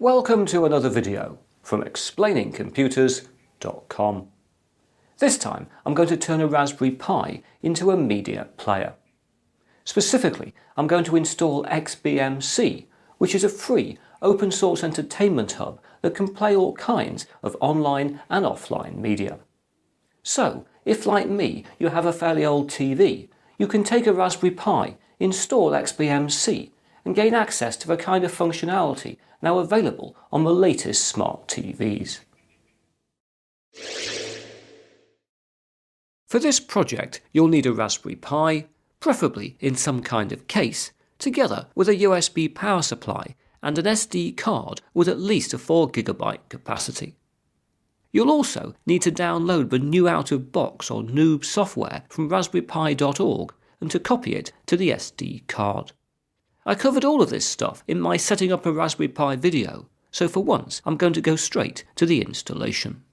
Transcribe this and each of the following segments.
Welcome to another video from explainingcomputers.com. This time I'm going to turn a Raspberry Pi into a media player. Specifically, I'm going to install XBMC, which is a free open source entertainment hub that can play all kinds of online and offline media. So, if like me you have a fairly old TV, you can take a Raspberry Pi, install XBMC and gain access to the kind of functionality now available on the latest smart TVs. For this project, you'll need a Raspberry Pi, preferably in some kind of case, together with a USB power supply and an SD card with at least a 4 GB capacity. You'll also need to download the new out-of-box or noob software from raspberrypi.org and to copy it to the SD card. I covered all of this stuff in my setting up a Raspberry Pi video, so for once I'm going to go straight to the installation.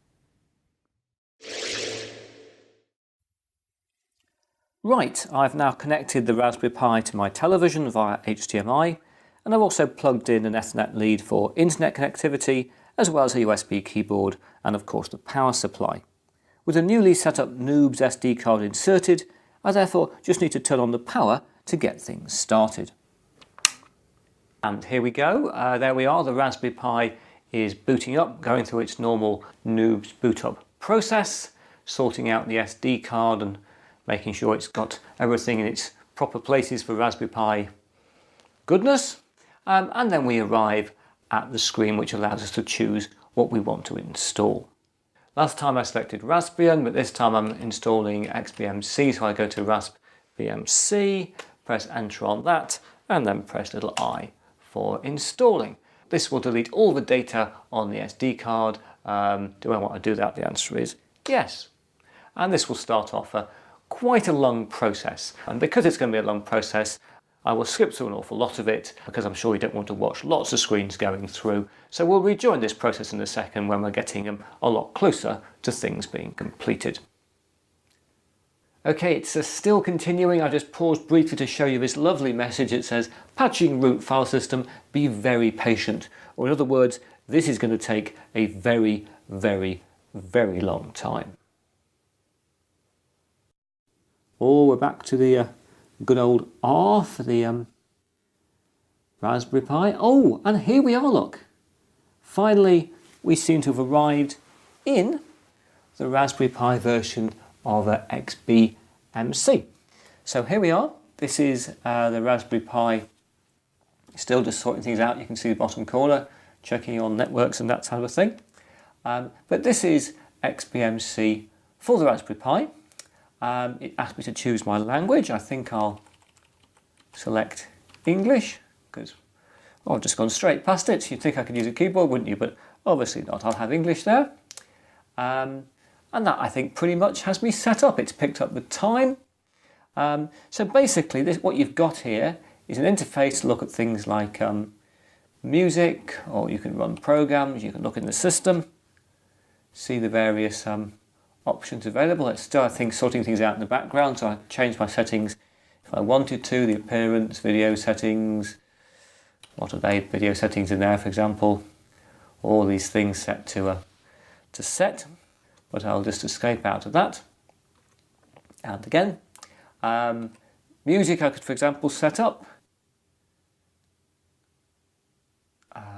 Right, I've now connected the Raspberry Pi to my television via HDMI, and I've also plugged in an Ethernet lead for internet connectivity, as well as a USB keyboard and of course the power supply. With a newly set up Noob's SD card inserted, I therefore just need to turn on the power to get things started. And here we go, there we are, the Raspberry Pi is booting up, going through its normal Noob's boot up process, sorting out the SD card and making sure it's got everything in its proper places for Raspberry Pi goodness. And then we arrive at the screen which allows us to choose what we want to install. Last time I selected Raspbian, but this time I'm installing XBMC, so I go to RaspBMC, press enter on that, and then press little I for installing. This will delete all the data on the SD card. Do I want to do that? The answer is yes. And this will start off quite a long process. And because it's going to be a long process, I will skip through an awful lot of it because I'm sure you don't want to watch lots of screens going through. So we'll rejoin this process in a second when we're getting a lot closer to things being completed. Okay, it's still continuing. I just paused briefly to show you this lovely message. It says, patching root file system, be very patient. Or in other words, this is going to take a very, very, very long time. Oh, we're back to the good old R for the Raspberry Pi. Oh, and here we are, look. Finally, we seem to have arrived in the Raspberry Pi version of XBMC. So here we are. This is the Raspberry Pi, still just sorting things out. You can see the bottom corner, checking on networks and that type of thing. But this is XBMC for the Raspberry Pi. It asked me to choose my language. I think I'll select English because I've just gone straight past it. You'd think I could use a keyboard, wouldn't you? But obviously not. I'll have English there. And that I think pretty much has me set up. It's picked up the time. So basically what you've got here is an interface to look at things like music, or you can run programs, you can look in the system, see the various options available. It's still, I think, sorting things out in the background, so I changed my settings if I wanted to, the appearance, video settings, what are they, video settings in there for example, all these things set to set, but I'll just escape out of that. And again, music I could for example set up.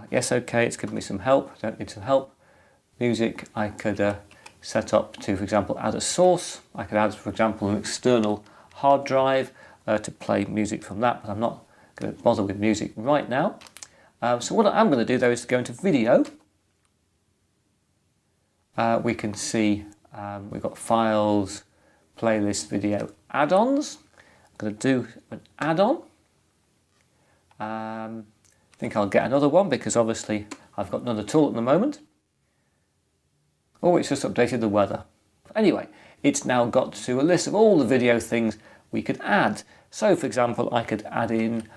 Yes, okay, it's given me some help, I don't need some help. Music I could set up to, for example, add a source. I could add, for example, an external hard drive to play music from that, but I'm not going to bother with music right now. So what I'm going to do though is to go into video. We can see we've got files, playlist, video, add-ons. I'm going to do an add-on. I think I'll get another one because obviously I've got none at all at the moment. Oh, it's just updated the weather. Anyway, it's now got to a list of all the video things we could add. So, for example, I could add in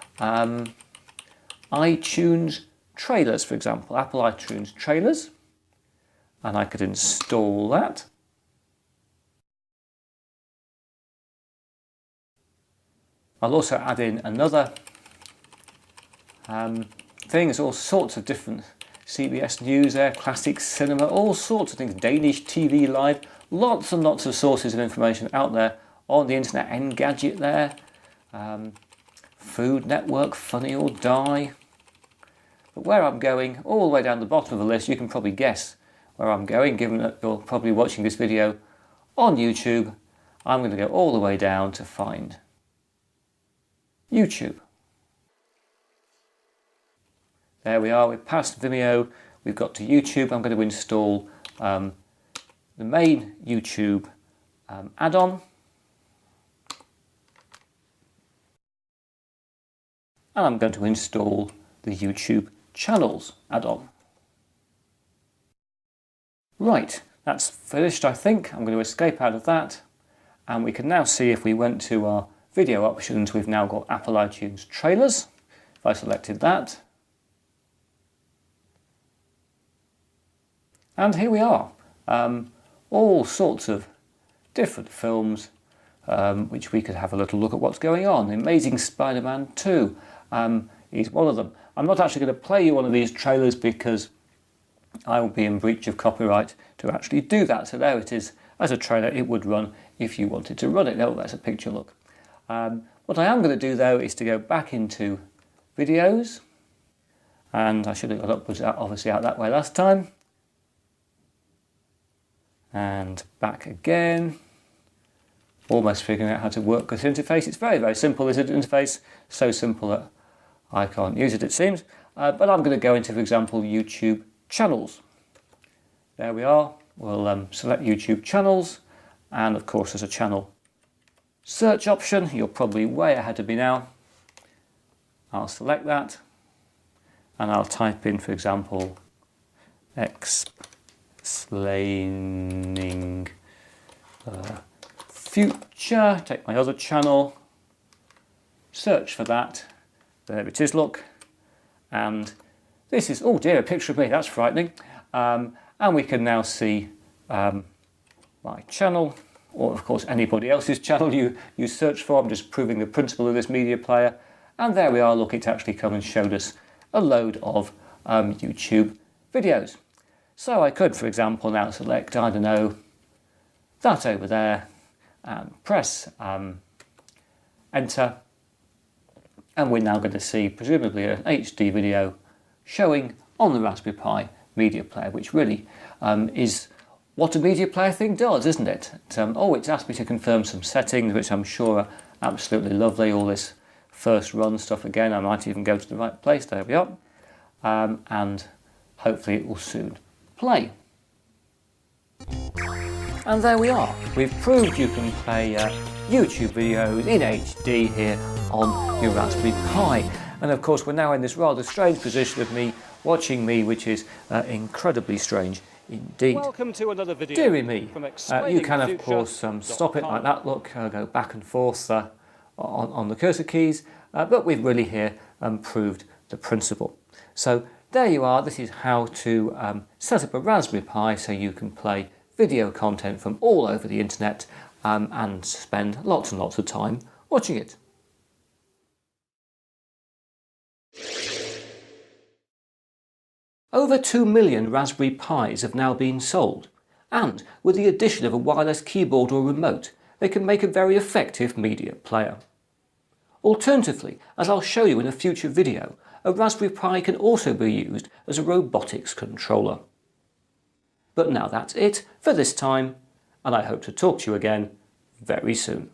iTunes trailers, for example, Apple iTunes trailers. And I could install that. I'll also add in another thing. There's all sorts of different CBS News there, classic cinema, all sorts of things, Danish TV Live, lots and lots of sources of information out there on the internet. Engadget there, Food Network, Funny or Die. But where I'm going, all the way down the bottom of the list, you can probably guess where I'm going, given that you're probably watching this video on YouTube. I'm going to go all the way down to find YouTube. There we are, we're past Vimeo, we've got to YouTube. I'm going to install the main YouTube add-on. And I'm going to install the YouTube Channels add-on. Right, that's finished I think. I'm going to escape out of that. And we can now see, if we went to our video options, we've now got Apple iTunes trailers. If I selected that. And here we are. All sorts of different films which we could have a little look at what's going on. The Amazing Spider-Man 2 is one of them. I'm not actually going to play you one of these trailers because I will be in breach of copyright to actually do that. So there it is as a trailer. It would run if you wanted to run it. Oh, that's a picture look. What I am going to do though is to go back into videos, and I should have got upwards obviously out that way last time, and back again. Almost figuring out how to work this interface. It's very, very simple, this interface. So simple that I can't use it, it seems. But I'm going to go into, for example, YouTube Channels. There we are. We'll select YouTube Channels. And of course, there's a channel search option. You're probably way ahead of me now. I'll select that. And I'll type in, for example, explaining future. Take my other channel, search for that. There it is, look. And this is, oh dear, a picture of me, that's frightening. And we can now see my channel, or of course anybody else's channel you search for. I'm just proving the principle of this media player. And there we are, look, it's actually come and showed us a load of YouTube videos. So I could, for example, now select, I don't know, that over there, and press enter, and we're now going to see presumably an HD video showing on the Raspberry Pi media player, which really is what a media player thing does, isn't it? Oh, it's asked me to confirm some settings, which I'm sure are absolutely lovely. All this first run stuff again, I might even go to the right place. There we are, and hopefully it will soon play. And there we are. We've proved you can play YouTube videos in HD here on your Raspberry Pi. And of course, we're now in this rather strange position of me watching me, which is incredibly strange indeed. Welcome to another video. Deary me. You can, of course, stop it like that. Look, go back and forth on the cursor keys. But we've really here proved the principle. So there you are. This is how to set up a Raspberry Pi so you can play video content from all over the internet and spend lots and lots of time watching it. Over 2 million Raspberry Pis have now been sold, and with the addition of a wireless keyboard or remote, they can make a very effective media player. Alternatively, as I'll show you in a future video, a Raspberry Pi can also be used as a robotics controller. But now that's it for this time, and I hope to talk to you again very soon.